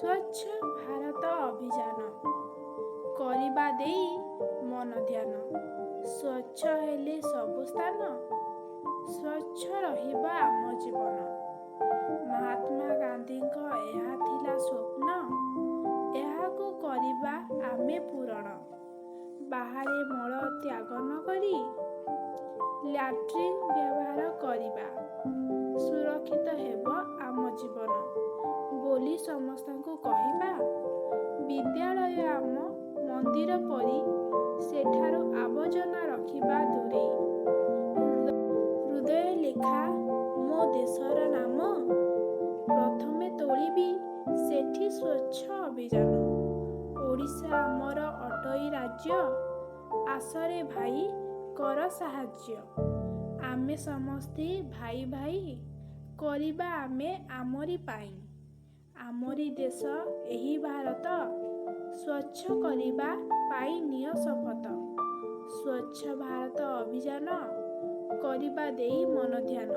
ସ୍ୱଚ୍ଛ ଭାରତ ଅଭିଯାନ କରିବା ଦେଇ ମନ ଧ୍ୟାନ। ସ୍ୱଚ୍ଛ ହେଲେ ସବୁ ସ୍ଥାନ, ସ୍ୱଚ୍ଛ ରହିବା ଆମ ଜୀବନ। ମହାତ୍ମା ଗାନ୍ଧୀଙ୍କ ଏହା ଥିଲା ସ୍ୱପ୍ନ, ଏହାକୁ କରିବା ଆମେ ପୂରଣ। ବାହାରେ ମଳ ତ୍ୟାଗ ନ କରି ଲାଟ୍ରିନ୍ ବ୍ୟବହାର କରିବା, ସୁରକ୍ଷିତ ହେବ ଆମ ଜୀବନ ବୋଲି ସମସ୍ତଙ୍କୁ କହିବା। ବିଦ୍ୟାଳୟ ଆମ ମନ୍ଦିର ପରି, ସେଠାରୁ ଆବର୍ଜନା ରଖିବା ଦୂରେଇ। ହୃଦୟ ଲେଖା ମୋ ଦେଶର ନାମ, ପ୍ରଥମେ ତୋଳିବି ସେଠି ସ୍ୱଚ୍ଛ ଅଭିଯାନ। ଓଡ଼ିଶା ଆମର ଅଟଇ ରାଜ୍ୟ, ଆସରେ ଭାଇ କର ସାହାଯ୍ୟ। ଆମେ ସମସ୍ତେ ଭାଇ ଭାଇ, କରିବା ଆମେ ଆମରି ପାଇଁ। ଆମରି ଦେଶ ଏହି ଭାରତ, ସ୍ୱଚ୍ଛ କରିବା ପାଇଁ ନିଅ ଶପଥ। ସ୍ୱଚ୍ଛ ଭାରତ ଅଭିଯାନ କରିବା ଦେଇ ମନ ଧ୍ୟାନ।